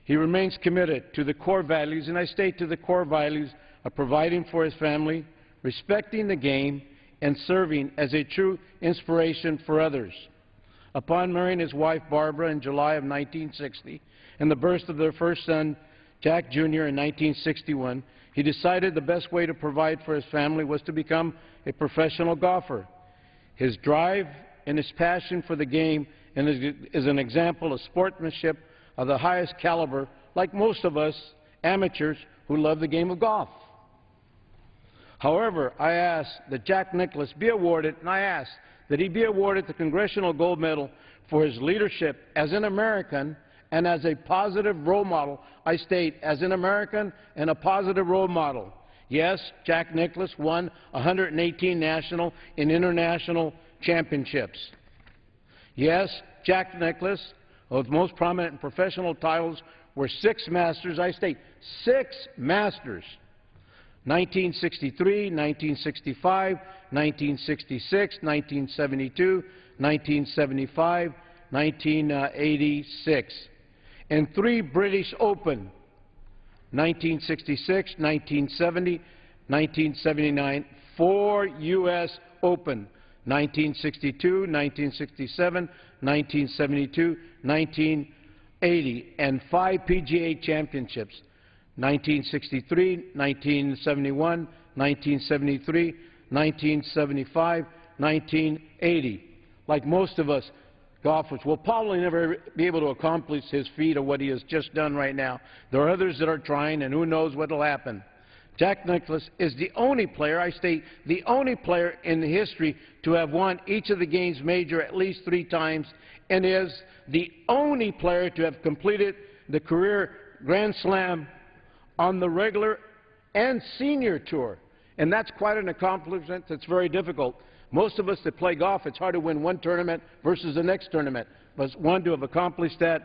he remains committed to the core values, and I state to the core values of providing for his family, respecting the game, and serving as a true inspiration for others. Upon marrying his wife Barbara in July of 1960 and the birth of their first son, Jack Jr., in 1961, he decided the best way to provide for his family was to become a professional golfer. His drive and his passion for the game is an example of sportsmanship of the highest caliber, like most of us amateurs who love the game of golf. However, I ask that Jack Nicklaus be awarded, and I ask that he be awarded the Congressional Gold Medal for his leadership as an American and as a positive role model. I state, as an American and a positive role model. Yes, Jack Nicklaus won 118 national and international championships. Yes, Jack Nicklaus, whose most prominent professional titles were 6 Masters. I state, 6 Masters. 1963, 1965, 1966, 1972, 1975, 1986. And 3 British Open, 1966, 1970, 1979, 4 U.S. Open, 1962, 1967, 1972, 1980, and 5 PGA championships, 1963, 1971, 1973, 1975, 1980. Like most of us golfers, will probably never be able to accomplish his feat of what he has just done right now. There are others that are trying, and who knows what will happen. Jack Nicklaus is the only player, I state, the only player in history to have won each of the games major at least 3 times, and is the only player to have completed the career Grand Slam on the regular and senior tour. And that's quite an accomplishment that's very difficult. Most of us that play golf, it's hard to win one tournament versus the next tournament. But one to have accomplished that,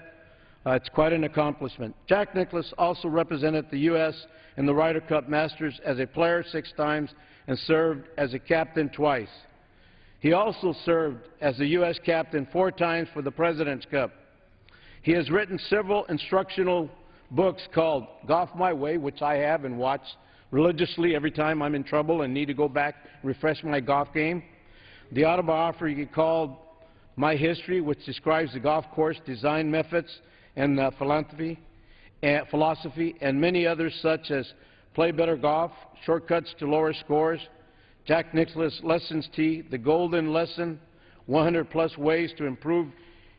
it's quite an accomplishment. Jack Nicklaus also represented the U.S. in the Ryder Cup Masters as a player 6 times and served as a captain twice. He also served as the U.S. captain 4 times for the President's Cup. He has written several instructional books called Golf My Way, which I have and watch religiously every time I'm in trouble and need to go back and refresh my golf game. The autobiography called My History, which describes the golf course design methods and philosophy, and many others such as Play Better Golf, Shortcuts to Lower Scores, Jack Nicklaus Lessons Tee, The Golden Lesson, 100+ Ways to Improve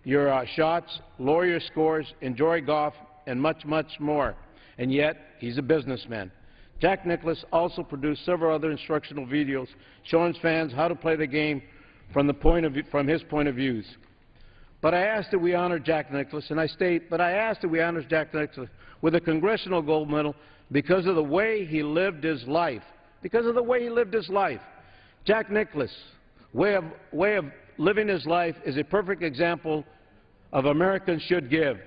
Your Shots, Lower Your Scores, Enjoy Golf, and much, much more. And yet, he's a businessman. Jack Nicklaus also produced several other instructional videos showing fans how to play the game from his point of views. But I ask that we honor Jack Nicklaus, and I state, but I ask that we honor Jack Nicklaus with a Congressional Gold Medal because of the way he lived his life. Because of the way he lived his life. Jack Nicklaus' way of living his life is a perfect example of Americans should give.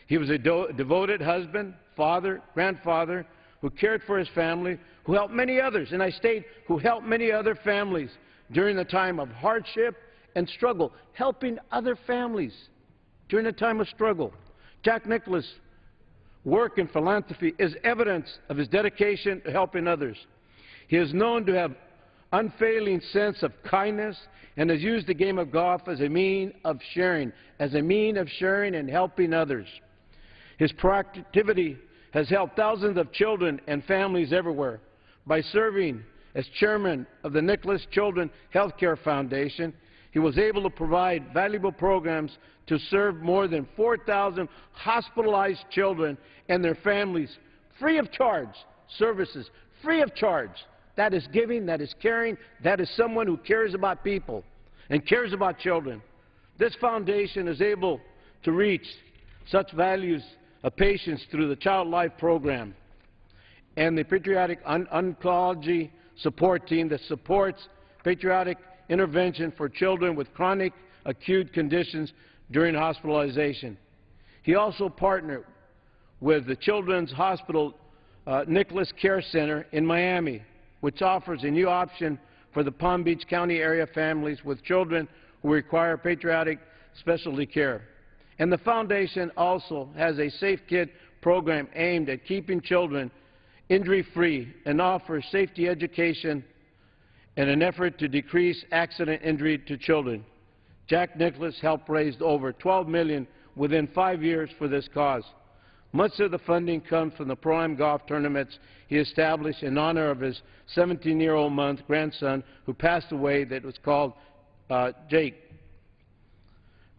He was a devoted husband, father, grandfather, who cared for his family, who helped many others, and I state, who helped many other families during the time of hardship and struggle, helping other families during a time of struggle. Jack Nicklaus' work in philanthropy is evidence of his dedication to helping others. He is known to have unfailing sense of kindness and has used the game of golf as a means of sharing, and helping others. His proactivity has helped thousands of children and families everywhere. By serving as chairman of the Nicklaus Children Healthcare Foundation, he was able to provide valuable programs to serve more than 4,000 hospitalized children and their families free of charge, services free of charge. That is giving, that is caring, that is someone who cares about people and cares about children. This foundation is able to reach such values of patients through the Child Life Program and the Patriotic Oncology Support Team that supports patriotic intervention for children with chronic acute conditions during hospitalization. He also partnered with the Children's Hospital Nicklaus Care Center in Miami, which offers a new option for the Palm Beach County area families with children who require patriotic specialty care. And the foundation also has a Safe Kid program aimed at keeping children injury-free and offers safety education in an effort to decrease accident injury to children. Jack Nicklaus helped raise over $12 million within 5 years for this cause. Much of the funding comes from the Pro-Am golf tournaments he established in honor of his 17-year-old grandson who passed away, that was called Jake,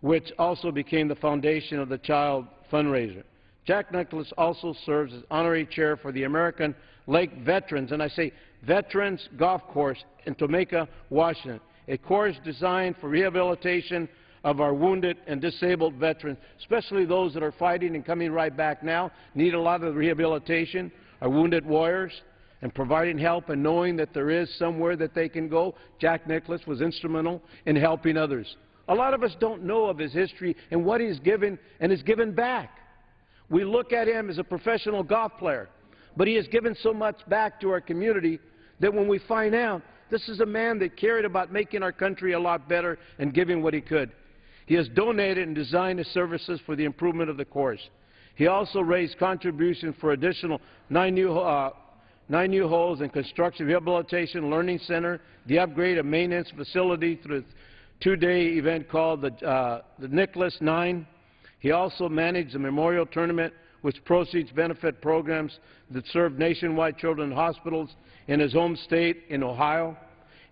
which also became the foundation of the child fundraiser. Jack Nicklaus also serves as honorary chair for the American Lake Veterans, and I say Veterans Golf Course in Tomeka, Washington, a course designed for rehabilitation of our wounded and disabled veterans, especially those that are fighting and coming right back now, need a lot of rehabilitation, our wounded warriors, and providing help and knowing that there is somewhere that they can go. Jack Nicklaus was instrumental in helping others. A lot of us don't know of his history and what he's given and has given back. We look at him as a professional golf player, but he has given so much back to our community that when we find out, this is a man that cared about making our country a lot better and giving what he could. He has donated and designed the services for the improvement of the course. He also raised contributions for additional 9 new holes in construction, rehabilitation, learning center, the upgrade of maintenance facility through a 2-day event called the Nicklaus 9. He also managed the memorial tournament, which proceeds benefit programs that serve nationwide children's hospitals in his home state in Ohio,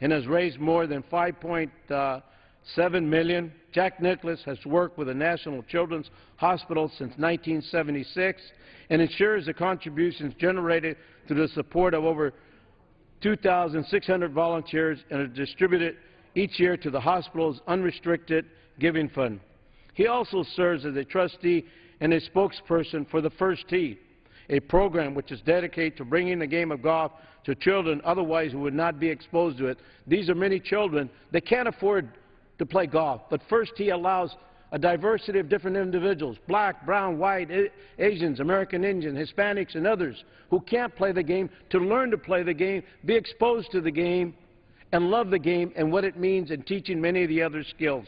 and has raised more than $5.7 million. Jack Nicklaus has worked with the National Children's Hospital since 1976 and ensures the contributions generated through the support of over 2,600 volunteers and are distributed each year to the hospital's unrestricted giving fund. He also serves as a trustee and a spokesperson for the First Tee, a program which is dedicated to bringing the game of golf to children otherwise who would not be exposed to it. These are many children that can't afford to play golf, but First Tee allows a diversity of different individuals, black, brown, white, Asians, American Indian, Hispanics, and others who can't play the game, to learn to play the game, be exposed to the game, and love the game and what it means, and teaching many of the other skills.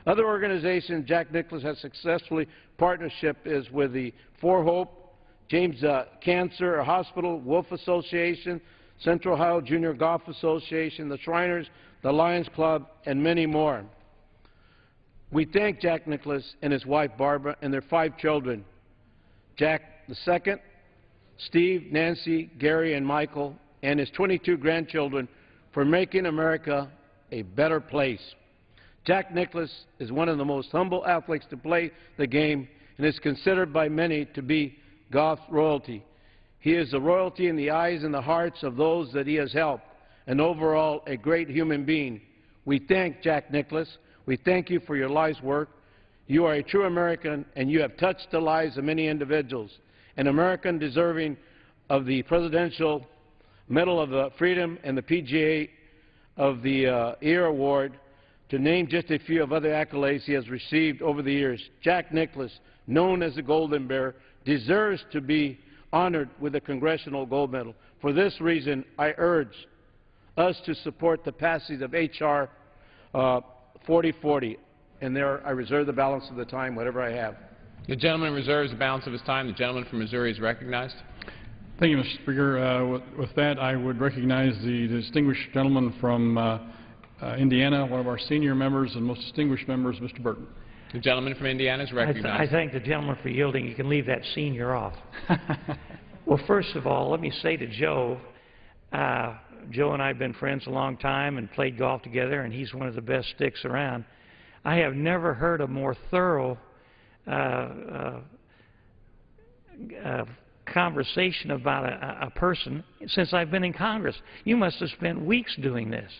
Other organizations Jack Nicklaus has successfully partnership is with the For Hope, James Cancer Hospital, Wolf Association, Central Ohio Junior Golf Association, the Shriners, the Lions Club, and many more. We thank Jack Nicklaus and his wife Barbara and their 5 children, Jack II, Steve, Nancy, Gary, and Michael, and his 22 grandchildren for making America a better place. Jack Nicklaus is one of the most humble athletes to play the game and is considered by many to be golf royalty. He is a royalty in the eyes and the hearts of those that he has helped, and overall a great human being. We thank Jack Nicklaus. We thank you for your life's work. You are a true American, and you have touched the lives of many individuals. An American deserving of the Presidential Medal of Freedom and the PGA of the Year Award, to name just a few of other accolades he has received over the years. Jack Nicklaus, known as the Golden Bear, deserves to be honored with a Congressional Gold Medal. For this reason, I urge us to support the passage of H.R. 4040. And there, I reserve the balance of the time, whatever I have. The gentleman reserves the balance of his time. The gentleman from Missouri is recognized. Thank you, Mr. Speaker. With that, I would recognize the distinguished gentleman from Indiana, one of our senior members and most distinguished members, Mr. Burton. The gentleman from Indiana is recognized. I thank the gentleman for yielding. You can leave that senior off. Well, first of all, let me say to Joe, Joe and I have been friends a long time and played golf together, and he's one of the best sticks around. I have never heard a more thorough conversation about a person since I've been in Congress. You must have spent weeks doing this.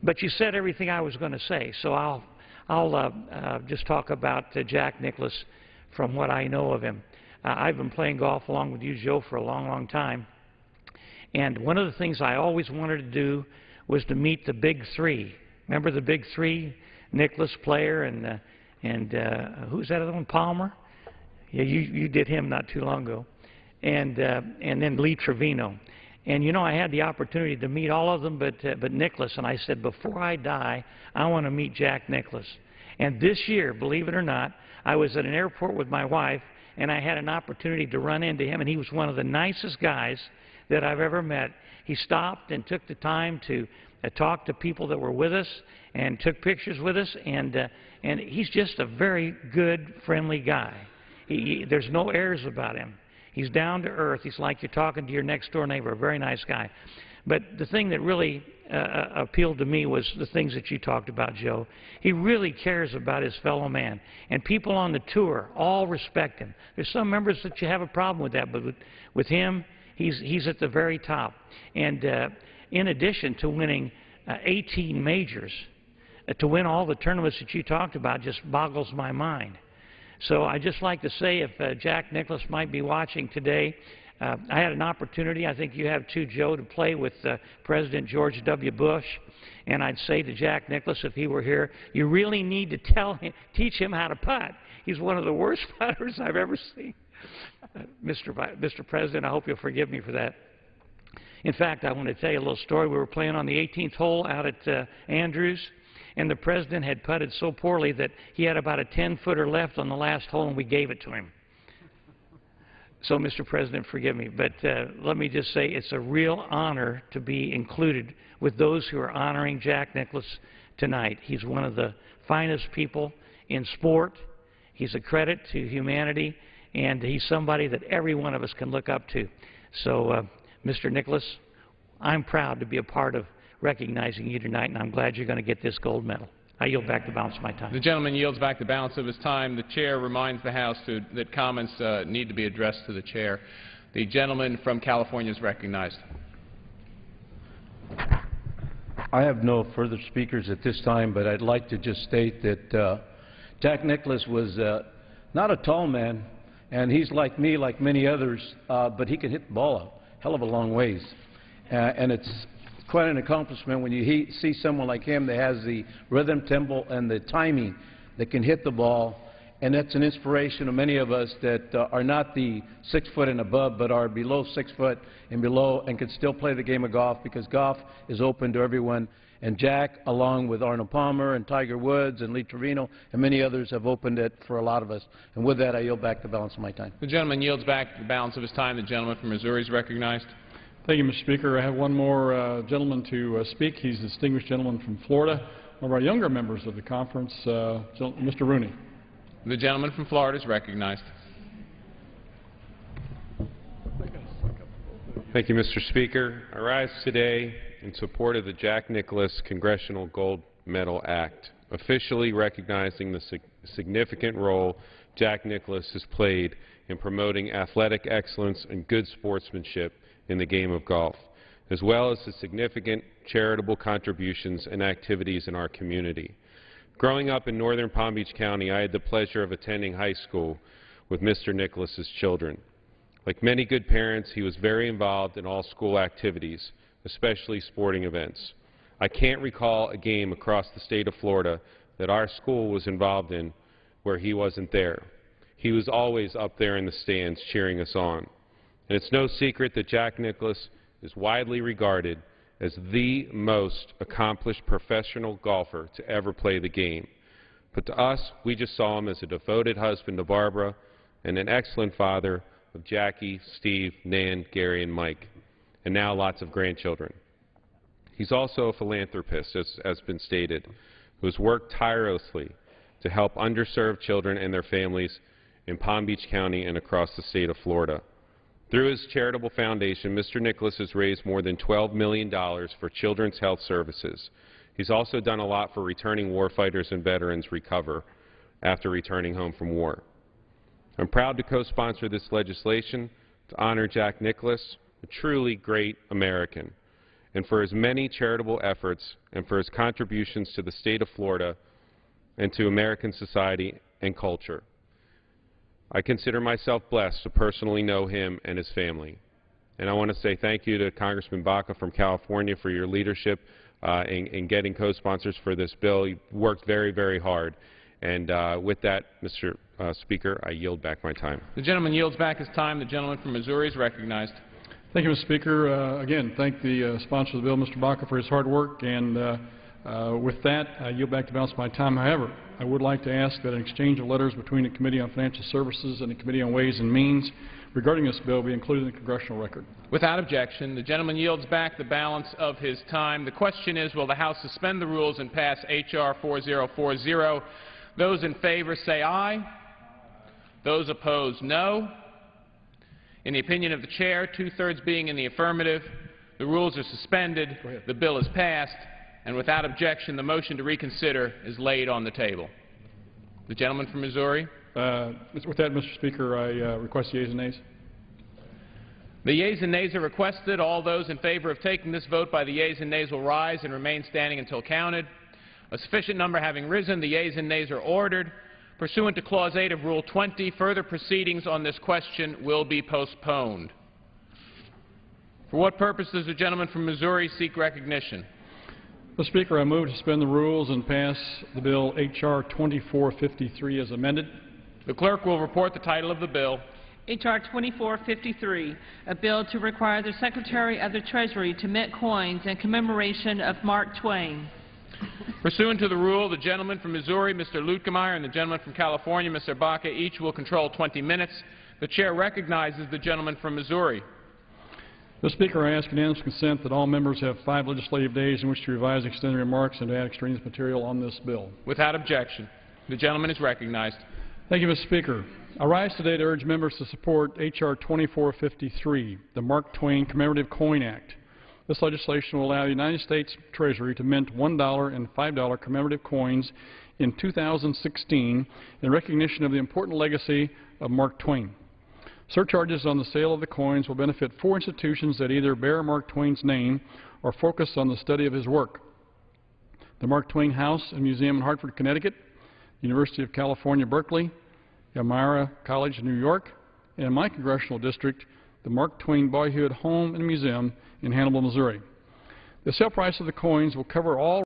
But you said everything I was going to say, so I'll just talk about Jack Nicklaus from what I know of him. I've been playing golf along with you, Joe, for a long, long time. And one of the things I always wanted to do was to meet the big three. Remember the big three? Nicklaus, Player, and who's that other one? Palmer? Yeah, you did him not too long ago. And then Lee Trevino. And you know, I had the opportunity to meet all of them but Nicklaus, and I said, before I die, I want to meet Jack Nicklaus. And this year, believe it or not, I was at an airport with my wife, and I had an opportunity to run into him, and he was one of the nicest guys that I've ever met. He stopped and took the time to talk to people that were with us and took pictures with us, and he's just a very good, friendly guy. There's no airs about him. He's down to earth. He's like you're talking to your next-door neighbor, a very nice guy. But the thing that really appealed to me was the things that you talked about, Joe. He really cares about his fellow man. And people on the tour all respect him. There's some members that you have a problem with that, but with him, he's at the very top. And in addition to winning 18 majors, to win all the tournaments that you talked about just boggles my mind. So I'd just like to say, if Jack Nicklaus might be watching today, I had an opportunity, I think you have too, Joe, to play with President George W. Bush. And I'd say to Jack Nicklaus, if he were here, you really need to teach him how to putt. He's one of the worst putters I've ever seen. Mr. President, I hope you'll forgive me for that. In fact, I want to tell you a little story. We were playing on the 18th hole out at Andrews, and the President had putted so poorly that he had about a 10-footer left on the last hole, and we gave it to him. So, Mr. President, forgive me, but let me just say it's a real honor to be included with those who are honoring Jack Nicklaus tonight. He's one of the finest people in sport. He's a credit to humanity, and he's somebody that every one of us can look up to. So, Mr. Nicklaus, I'm proud to be a part of recognizing you tonight, and I'm glad you're going to get this gold medal. I yield back the balance of my time. The gentleman yields back the balance of his time. The chair reminds the House that comments need to be addressed to the chair. The gentleman from California is recognized. I have no further speakers at this time, but I'd like to just state that Jack Nicklaus was not a tall man, and he's like me, like many others, but he can hit the ball a hell of a long ways. And it's quite an accomplishment when you see someone like him that has the rhythm, tempo, and the timing that can hit the ball. And that's an inspiration to many of us that are not the 6 foot and above, but are below 6 foot and below and can still play the game of golf, because golf is open to everyone. And Jack, along with Arnold Palmer and Tiger Woods and Lee Trevino and many others, have opened it for a lot of us. And with that, I yield back the balance of my time. The gentleman yields back the balance of his time. The gentleman from Missouri is recognized. Thank you, Mr. Speaker. I have one more gentleman to speak. He's a distinguished gentleman from Florida, one of our younger members of the conference, Mr. Rooney. The gentleman from Florida is recognized. Thank you, Mr. Speaker. I rise today in support of the Jack Nicklaus Congressional Gold Medal Act, officially recognizing the significant role Jack Nicklaus has played in promoting athletic excellence and good sportsmanship in the game of golf, as well as the significant charitable contributions and activities in our community. Growing up in northern Palm Beach County, I had the pleasure of attending high school with Mr. Nicholas's children. Like many good parents, he was very involved in all school activities, especially sporting events. I can't recall a game across the state of Florida that our school was involved in where he wasn't there. He was always up there in the stands cheering us on. And it's no secret that Jack Nicklaus is widely regarded as the most accomplished professional golfer to ever play the game. But to us, we just saw him as a devoted husband to Barbara and an excellent father of Jackie, Steve, Nan, Gary, and Mike, and now lots of grandchildren. He's also a philanthropist, as has been stated, who has worked tirelessly to help underserved children and their families in Palm Beach County and across the state of Florida. Through his charitable foundation, Mr. Nicholas has raised more than $12 million for children's health services. He's also done a lot for returning warfighters and veterans recover after returning home from war. I'm proud to co-sponsor this legislation to honor Jack Nicklaus, a truly great American, and for his many charitable efforts and for his contributions to the state of Florida and to American society and culture. I consider myself blessed to personally know him and his family. And I want to say thank you to Congressman Baca from California for your leadership in getting co-sponsors for this bill. You worked very, very hard. And with that, Mr. Speaker, I yield back my time. The gentleman yields back his time. The gentleman from Missouri is recognized. Thank you, Mr. Speaker. Again, thank the sponsor of the bill, Mr. Baca, for his hard work. And with that, I yield back the balance of my time. However, I would like to ask that an exchange of letters between the Committee on Financial Services and the Committee on Ways and Means regarding this bill be included in the congressional record. Without objection, the gentleman yields back the balance of his time. The question is, will the House suspend the rules and pass H.R. 4040? Those in favor say aye. Those opposed, no. In the opinion of the Chair, two-thirds being in the affirmative, the rules are suspended, the bill is passed, and without objection, the motion to reconsider is laid on the table. The gentleman from Missouri. With that, Mr. Speaker, I request the yeas and nays. The yeas and nays are requested. All those in favor of taking this vote by the yeas and nays will rise and remain standing until counted. A sufficient number having risen, the yeas and nays are ordered. Pursuant to Clause 8 of Rule 20, further proceedings on this question will be postponed. For what purpose does the gentleman from Missouri seek recognition? Mr. Speaker, I move to suspend the rules and pass the bill H.R. 2453 as amended. The clerk will report the title of the bill. H.R. 2453, a bill to require the Secretary of the Treasury to mint coins in commemoration of Mark Twain. Pursuant to the rule, the gentleman from Missouri, Mr. Luetkemeyer, and the gentleman from California, Mr. Baca, each will control 20 minutes. The Chair recognizes the gentleman from Missouri. Mr. Speaker, I ask unanimous consent that all members have 5 legislative days in which to revise extended remarks and to add extraneous material on this bill. Without objection, the gentleman is recognized. Thank you, Mr. Speaker. I rise today to urge members to support H.R. 2453, the Mark Twain Commemorative Coin Act. This legislation will allow the United States Treasury to mint $1 and $5 commemorative coins in 2016 in recognition of the important legacy of Mark Twain. Surcharges on the sale of the coins will benefit 4 institutions that either bear Mark Twain's name or focus on the study of his work: the Mark Twain House and Museum in Hartford, Connecticut, University of California, Berkeley, Elmira College, New York, and in my congressional district, the Mark Twain Boyhood Home and Museum in Hannibal, Missouri. The sale price of the coins will cover all